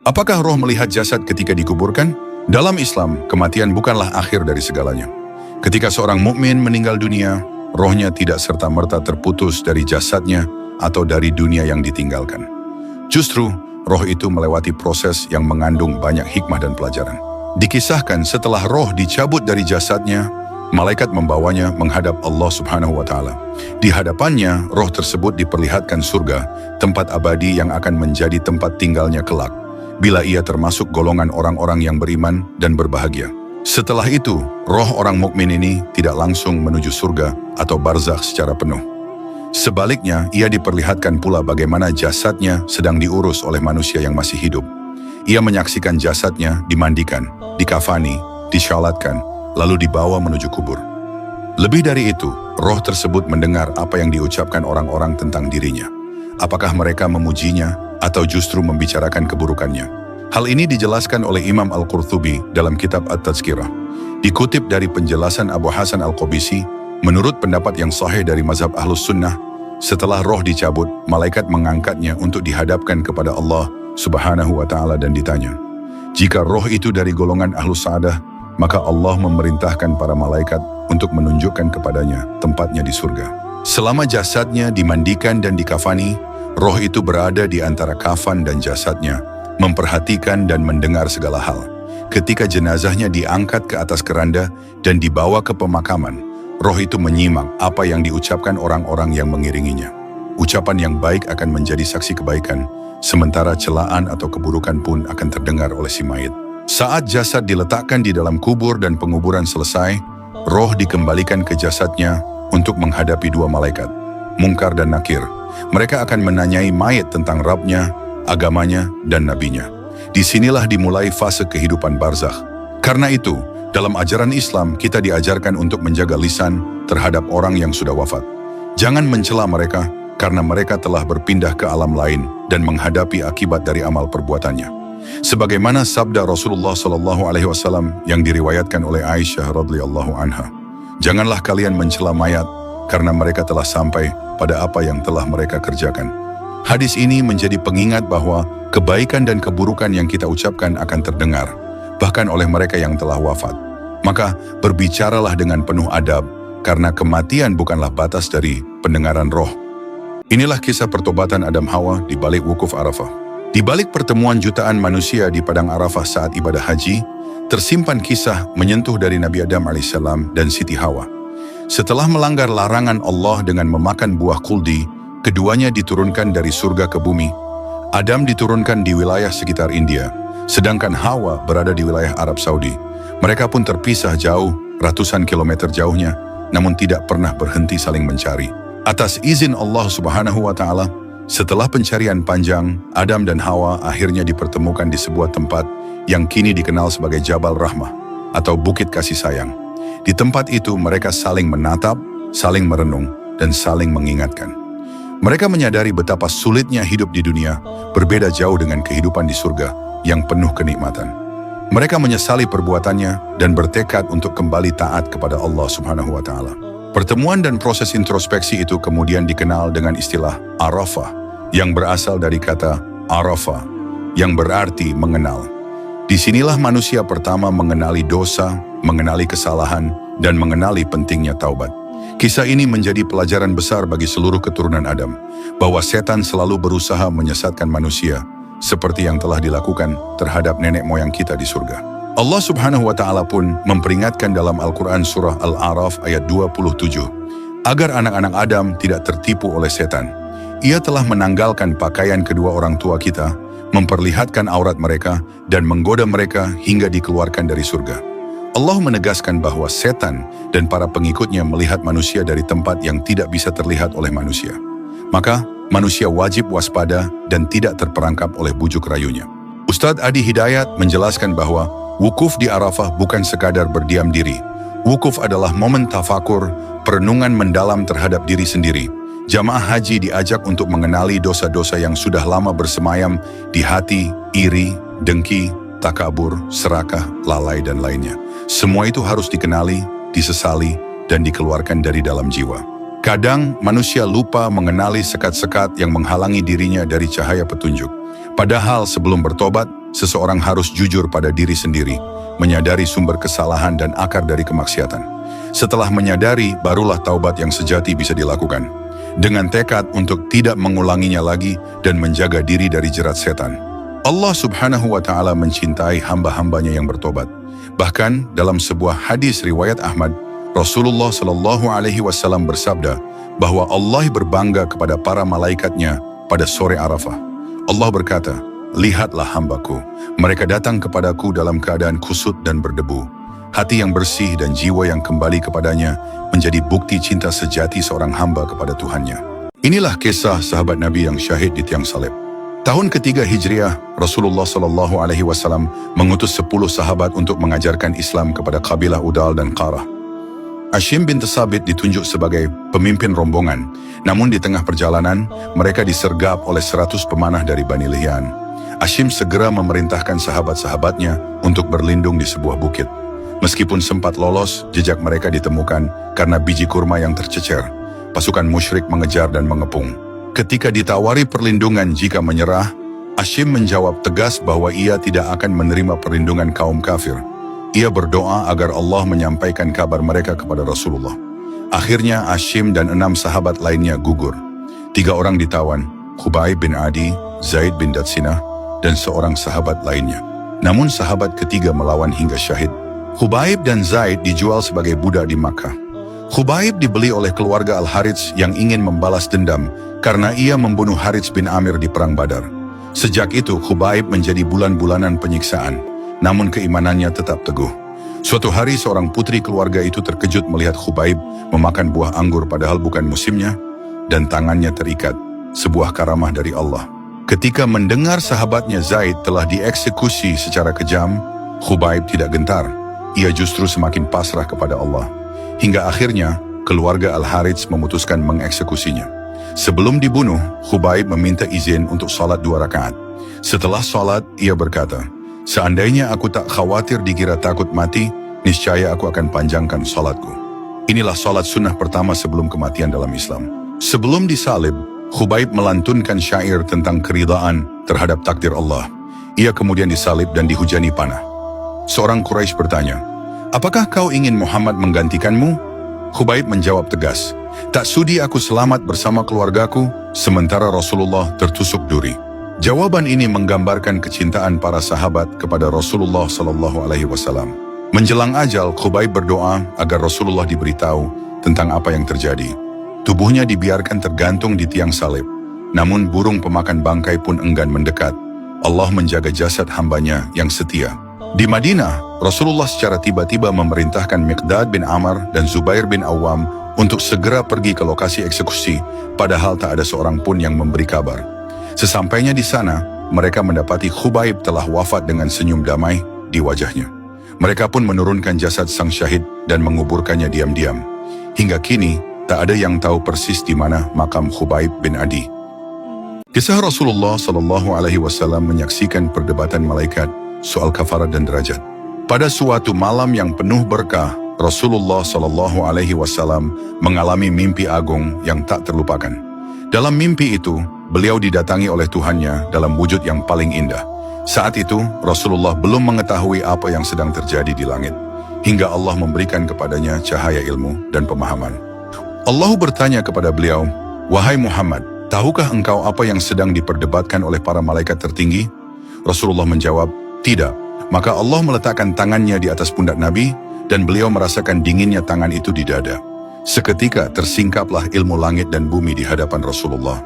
Apakah roh melihat jasad ketika dikuburkan? Dalam Islam, kematian bukanlah akhir dari segalanya. Ketika seorang mukmin meninggal dunia, rohnya tidak serta-merta terputus dari jasadnya atau dari dunia yang ditinggalkan. Justru, roh itu melewati proses yang mengandung banyak hikmah dan pelajaran. Dikisahkan setelah roh dicabut dari jasadnya, malaikat membawanya menghadap Allah Subhanahu wa Ta'ala. Di hadapannya, roh tersebut diperlihatkan surga, tempat abadi yang akan menjadi tempat tinggalnya kelak, bila ia termasuk golongan orang-orang yang beriman dan berbahagia. Setelah itu, roh orang mukmin ini tidak langsung menuju surga atau barzakh secara penuh. Sebaliknya, ia diperlihatkan pula bagaimana jasadnya sedang diurus oleh manusia yang masih hidup. Ia menyaksikan jasadnya dimandikan, dikafani, disyalatkan, lalu dibawa menuju kubur. Lebih dari itu, roh tersebut mendengar apa yang diucapkan orang-orang tentang dirinya. Apakah mereka memujinya atau justru membicarakan keburukannya? Hal ini dijelaskan oleh Imam Al-Qurtubi dalam kitab At-Tazkirah. Dikutip dari penjelasan Abu Hasan Al-Qabisi, menurut pendapat yang sahih dari mazhab Ahlus Sunnah, setelah roh dicabut, malaikat mengangkatnya untuk dihadapkan kepada Allah Subhanahu wa Ta'ala dan ditanya. Jika roh itu dari golongan Ahlus Sa'adah, maka Allah memerintahkan para malaikat untuk menunjukkan kepadanya tempatnya di surga. Selama jasadnya dimandikan dan dikafani, roh itu berada di antara kafan dan jasadnya, memperhatikan dan mendengar segala hal. Ketika jenazahnya diangkat ke atas keranda dan dibawa ke pemakaman, roh itu menyimak apa yang diucapkan orang-orang yang mengiringinya. Ucapan yang baik akan menjadi saksi kebaikan, sementara celaan atau keburukan pun akan terdengar oleh si mayit. Saat jasad diletakkan di dalam kubur dan penguburan selesai, roh dikembalikan ke jasadnya untuk menghadapi dua malaikat, Munkar dan Nakir. Mereka akan menanyai mayit tentang Rabbnya, agamanya, dan nabinya. Disinilah dimulai fase kehidupan barzakh. Karena itu, dalam ajaran Islam kita diajarkan untuk menjaga lisan terhadap orang yang sudah wafat. Jangan mencela mereka karena mereka telah berpindah ke alam lain dan menghadapi akibat dari amal perbuatannya. Sebagaimana sabda Rasulullah SAW yang diriwayatkan oleh Aisyah radhiyallahu anha, janganlah kalian mencela mayat karena mereka telah sampai pada apa yang telah mereka kerjakan. Hadis ini menjadi pengingat bahwa kebaikan dan keburukan yang kita ucapkan akan terdengar, bahkan oleh mereka yang telah wafat. Maka berbicaralah dengan penuh adab, karena kematian bukanlah batas dari pendengaran roh. Inilah kisah pertobatan Adam Hawa di balik wukuf Arafah. Di balik pertemuan jutaan manusia di Padang Arafah saat ibadah haji, tersimpan kisah menyentuh dari Nabi Adam AS dan Siti Hawa. Setelah melanggar larangan Allah dengan memakan buah kuldi, keduanya diturunkan dari surga ke bumi. Adam diturunkan di wilayah sekitar India, sedangkan Hawa berada di wilayah Arab Saudi. Mereka pun terpisah jauh, ratusan kilometer jauhnya, namun tidak pernah berhenti saling mencari. Atas izin Allah Subhanahu wa Ta'ala, setelah pencarian panjang, Adam dan Hawa akhirnya dipertemukan di sebuah tempat yang kini dikenal sebagai Jabal Rahmah atau Bukit Kasih Sayang. Di tempat itu mereka saling menatap, saling merenung, dan saling mengingatkan. Mereka menyadari betapa sulitnya hidup di dunia, berbeda jauh dengan kehidupan di surga yang penuh kenikmatan. Mereka menyesali perbuatannya dan bertekad untuk kembali taat kepada Allah Subhanahu wa Ta'ala. Pertemuan dan proses introspeksi itu kemudian dikenal dengan istilah Arafah, yang berasal dari kata Arafah, yang berarti mengenal. Disinilah manusia pertama mengenali dosa, mengenali kesalahan, dan mengenali pentingnya taubat. Kisah ini menjadi pelajaran besar bagi seluruh keturunan Adam, bahwa setan selalu berusaha menyesatkan manusia, seperti yang telah dilakukan terhadap nenek moyang kita di surga. Allah Subhanahu wa Ta'ala pun memperingatkan dalam Al-Quran surah Al-A'raf ayat 27, agar anak-anak Adam tidak tertipu oleh setan. Ia telah menanggalkan pakaian kedua orang tua kita, memperlihatkan aurat mereka, dan menggoda mereka hingga dikeluarkan dari surga. Allah menegaskan bahwa setan dan para pengikutnya melihat manusia dari tempat yang tidak bisa terlihat oleh manusia. Maka, manusia wajib waspada dan tidak terperangkap oleh bujuk rayunya. Ustadz Adi Hidayat menjelaskan bahwa wukuf di Arafah bukan sekadar berdiam diri. Wukuf adalah momen tafakur, perenungan mendalam terhadap diri sendiri. Jamaah haji diajak untuk mengenali dosa-dosa yang sudah lama bersemayam di hati, iri, dengki, takabur, serakah, lalai, dan lainnya. Semua itu harus dikenali, disesali, dan dikeluarkan dari dalam jiwa. Kadang manusia lupa mengenali sekat-sekat yang menghalangi dirinya dari cahaya petunjuk. Padahal sebelum bertobat, seseorang harus jujur pada diri sendiri, menyadari sumber kesalahan dan akar dari kemaksiatan. Setelah menyadari, barulah taubat yang sejati bisa dilakukan. Dengan tekad untuk tidak mengulanginya lagi dan menjaga diri dari jerat setan. Allah Subhanahu wa Ta'ala mencintai hamba-hambanya yang bertobat. Bahkan dalam sebuah hadis riwayat Ahmad, Rasulullah Shallallahu Alaihi Wasallam bersabda bahwa Allah berbangga kepada para malaikatnya pada sore Arafah. Allah berkata, "Lihatlah hambaku, mereka datang kepadaku dalam keadaan kusut dan berdebu. Hati yang bersih dan jiwa yang kembali kepadanya menjadi bukti cinta sejati seorang hamba kepada Tuhannya." Inilah kisah sahabat Nabi yang syahid di tiang salib. Tahun ketiga Hijriah, Rasulullah Shallallahu Alaihi Wasallam mengutus 10 sahabat untuk mengajarkan Islam kepada kabilah Udal dan Qarah. Hashim bin Thabit ditunjuk sebagai pemimpin rombongan, namun di tengah perjalanan mereka disergap oleh 100 pemanah dari Bani Lihyan. Hashim segera memerintahkan sahabat-sahabatnya untuk berlindung di sebuah bukit. Meskipun sempat lolos, jejak mereka ditemukan karena biji kurma yang tercecer. Pasukan musyrik mengejar dan mengepung. Ketika ditawari perlindungan jika menyerah, Hashim menjawab tegas bahwa ia tidak akan menerima perlindungan kaum kafir. Ia berdoa agar Allah menyampaikan kabar mereka kepada Rasulullah. Akhirnya Hashim dan 6 sahabat lainnya gugur. 3 orang ditawan, Khubaib bin Adi, Zaid bin Datsinah, dan seorang sahabat lainnya. Namun sahabat ketiga melawan hingga syahid. Khubaib dan Zaid dijual sebagai budak di Makkah. Khubaib dibeli oleh keluarga Al-Harits yang ingin membalas dendam karena ia membunuh Harits bin Amir di Perang Badar. Sejak itu Khubaib menjadi bulan-bulanan penyiksaan, namun keimanannya tetap teguh. Suatu hari seorang putri keluarga itu terkejut melihat Khubaib memakan buah anggur padahal bukan musimnya, dan tangannya terikat, sebuah karamah dari Allah. Ketika mendengar sahabatnya Zaid telah dieksekusi secara kejam, Khubaib tidak gentar. Ia justru semakin pasrah kepada Allah. Hingga akhirnya, keluarga Al-Harits memutuskan mengeksekusinya. Sebelum dibunuh, Khubaib meminta izin untuk salat 2 rakaat. Setelah salat, ia berkata, "Seandainya aku tak khawatir dikira takut mati, niscaya aku akan panjangkan salatku." Inilah salat sunnah pertama sebelum kematian dalam Islam. Sebelum disalib, Khubaib melantunkan syair tentang keridaan terhadap takdir Allah. Ia kemudian disalib dan dihujani panah. Seorang Quraisy bertanya, "Apakah kau ingin Muhammad menggantikanmu?" Khubaib menjawab tegas, "Tak sudi aku selamat bersama keluargaku, sementara Rasulullah tertusuk duri." Jawaban ini menggambarkan kecintaan para sahabat kepada Rasulullah Sallallahu Alaihi Wasallam. Menjelang ajal, Khubaib berdoa agar Rasulullah diberitahu tentang apa yang terjadi. Tubuhnya dibiarkan tergantung di tiang salib, namun burung pemakan bangkai pun enggan mendekat. Allah menjaga jasad hambanya yang setia. Di Madinah, Rasulullah secara tiba-tiba memerintahkan Miqdad bin Amr dan Zubair bin Awam untuk segera pergi ke lokasi eksekusi, padahal tak ada seorang pun yang memberi kabar. Sesampainya di sana, mereka mendapati Khubaib telah wafat dengan senyum damai di wajahnya. Mereka pun menurunkan jasad sang syahid dan menguburkannya diam-diam. Hingga kini, tak ada yang tahu persis di mana makam Khubaib bin Adi. Kisah Rasulullah Sallallahu Alaihi Wasallam menyaksikan perdebatan malaikat soal kafarat dan derajat. Pada suatu malam yang penuh berkah, Rasulullah Shallallahu Alaihi Wasallam mengalami mimpi agung yang tak terlupakan. Dalam mimpi itu, beliau didatangi oleh Tuhannya dalam wujud yang paling indah. Saat itu, Rasulullah belum mengetahui apa yang sedang terjadi di langit, hingga Allah memberikan kepadanya cahaya ilmu dan pemahaman. Allah bertanya kepada beliau, "Wahai Muhammad, tahukah engkau apa yang sedang diperdebatkan oleh para malaikat tertinggi?" Rasulullah menjawab, "Tidak." Maka Allah meletakkan tangannya di atas pundak Nabi dan beliau merasakan dinginnya tangan itu di dada. Seketika tersingkaplah ilmu langit dan bumi di hadapan Rasulullah.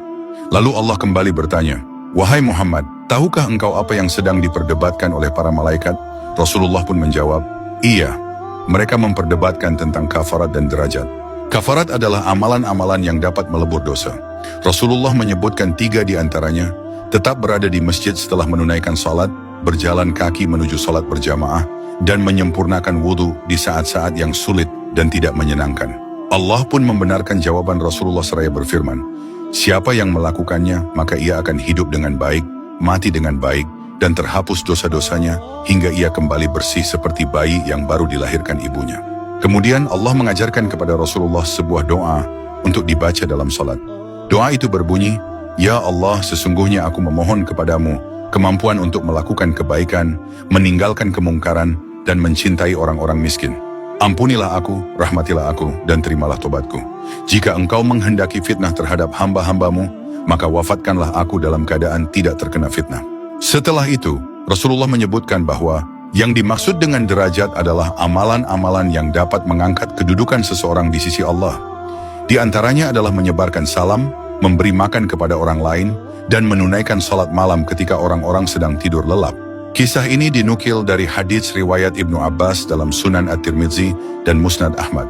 Lalu Allah kembali bertanya, "Wahai Muhammad, tahukah engkau apa yang sedang diperdebatkan oleh para malaikat?" Rasulullah pun menjawab, "Iya, mereka memperdebatkan tentang kafarat dan derajat." Kafarat adalah amalan-amalan yang dapat melebur dosa. Rasulullah menyebutkan 3 di antaranya: tetap berada di masjid setelah menunaikan salat, berjalan kaki menuju salat berjamaah, dan menyempurnakan wudhu di saat-saat yang sulit dan tidak menyenangkan. Allah pun membenarkan jawaban Rasulullah seraya berfirman, "Siapa yang melakukannya, maka ia akan hidup dengan baik, mati dengan baik, dan terhapus dosa-dosanya, hingga ia kembali bersih seperti bayi yang baru dilahirkan ibunya." Kemudian Allah mengajarkan kepada Rasulullah sebuah doa untuk dibaca dalam salat. Doa itu berbunyi, "Ya Allah, sesungguhnya aku memohon kepadamu, kemampuan untuk melakukan kebaikan, meninggalkan kemungkaran, dan mencintai orang-orang miskin. Ampunilah aku, rahmatilah aku, dan terimalah tobatku. Jika engkau menghendaki fitnah terhadap hamba-hambamu, maka wafatkanlah aku dalam keadaan tidak terkena fitnah. Setelah itu, Rasulullah menyebutkan bahwa yang dimaksud dengan derajat adalah amalan-amalan yang dapat mengangkat kedudukan seseorang di sisi Allah. Di antaranya adalah menyebarkan salam, memberi makan kepada orang lain, dan menunaikan salat malam ketika orang-orang sedang tidur lelap. Kisah ini dinukil dari hadits riwayat Ibnu Abbas dalam Sunan At-Tirmidzi dan Musnad Ahmad.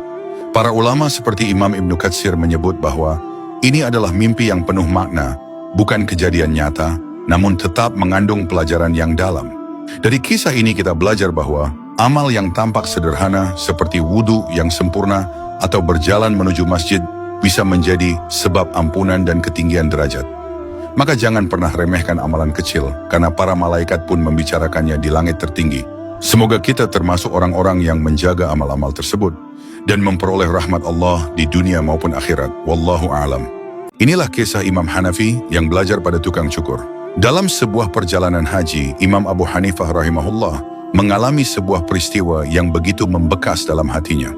Para ulama seperti Imam Ibnu Katsir menyebut bahwa ini adalah mimpi yang penuh makna, bukan kejadian nyata, namun tetap mengandung pelajaran yang dalam. Dari kisah ini kita belajar bahwa amal yang tampak sederhana seperti wudhu yang sempurna atau berjalan menuju masjid bisa menjadi sebab ampunan dan ketinggian derajat. Maka jangan pernah remehkan amalan kecil, karena para malaikat pun membicarakannya di langit tertinggi. Semoga kita termasuk orang-orang yang menjaga amal-amal tersebut dan memperoleh rahmat Allah di dunia maupun akhirat. Wallahu a'lam. Inilah kisah Imam Hanafi yang belajar pada tukang cukur. Dalam sebuah perjalanan haji, Imam Abu Hanifah rahimahullah mengalami sebuah peristiwa yang begitu membekas dalam hatinya.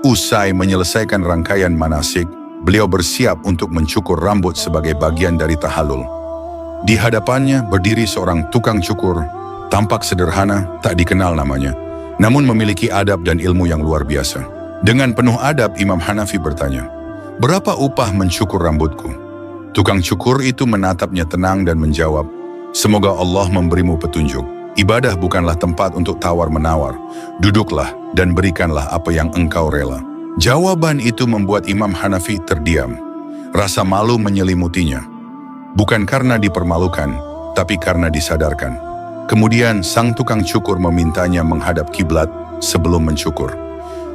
Usai menyelesaikan rangkaian manasik, beliau bersiap untuk mencukur rambut sebagai bagian dari tahallul. Di hadapannya berdiri seorang tukang cukur, tampak sederhana, tak dikenal namanya, namun memiliki adab dan ilmu yang luar biasa. Dengan penuh adab, Imam Hanafi bertanya, "Berapa upah mencukur rambutku?" Tukang cukur itu menatapnya tenang dan menjawab, "Semoga Allah memberimu petunjuk. Ibadah bukanlah tempat untuk tawar-menawar. Duduklah dan berikanlah apa yang engkau rela." Jawaban itu membuat Imam Hanafi terdiam. Rasa malu menyelimutinya. Bukan karena dipermalukan, tapi karena disadarkan. Kemudian sang tukang cukur memintanya menghadap kiblat sebelum mencukur.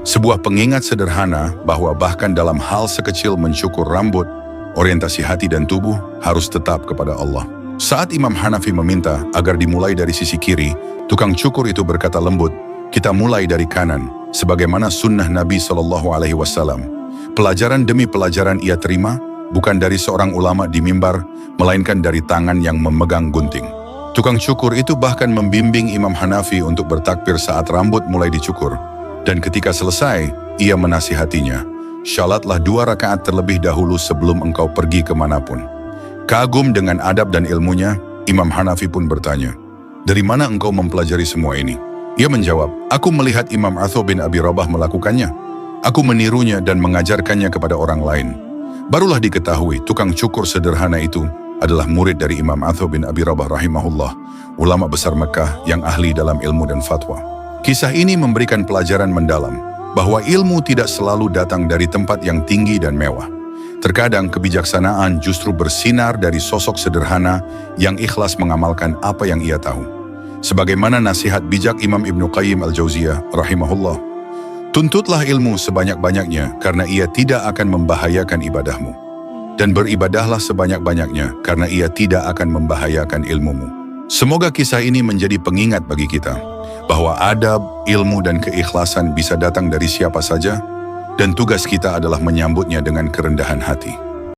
Sebuah pengingat sederhana bahwa bahkan dalam hal sekecil mencukur rambut, orientasi hati dan tubuh harus tetap kepada Allah. Saat Imam Hanafi meminta agar dimulai dari sisi kiri, tukang cukur itu berkata lembut, "Kita mulai dari kanan, sebagaimana sunnah Nabi SAW. Pelajaran demi pelajaran ia terima, bukan dari seorang ulama di mimbar, melainkan dari tangan yang memegang gunting." Tukang cukur itu bahkan membimbing Imam Hanafi untuk bertakbir saat rambut mulai dicukur. Dan ketika selesai, ia menasihatinya, "Shalatlah 2 rakaat terlebih dahulu sebelum engkau pergi kemanapun." Kagum dengan adab dan ilmunya, Imam Hanafi pun bertanya, "Dari mana engkau mempelajari semua ini?" Ia menjawab, "Aku melihat Imam Atha bin Abi Rabah melakukannya. Aku menirunya dan mengajarkannya kepada orang lain." Barulah diketahui tukang cukur sederhana itu adalah murid dari Imam Atha bin Abi Rabah rahimahullah, ulama besar Mekah yang ahli dalam ilmu dan fatwa. Kisah ini memberikan pelajaran mendalam, bahwa ilmu tidak selalu datang dari tempat yang tinggi dan mewah. Terkadang kebijaksanaan justru bersinar dari sosok sederhana yang ikhlas mengamalkan apa yang ia tahu. Sebagaimana nasihat bijak Imam Ibnu Qayyim Al-Jauziyah rahimahullah, "Tuntutlah ilmu sebanyak-banyaknya karena ia tidak akan membahayakan ibadahmu. Dan beribadahlah sebanyak-banyaknya karena ia tidak akan membahayakan ilmumu." Semoga kisah ini menjadi pengingat bagi kita, bahwa adab, ilmu, dan keikhlasan bisa datang dari siapa saja, dan tugas kita adalah menyambutnya dengan kerendahan hati.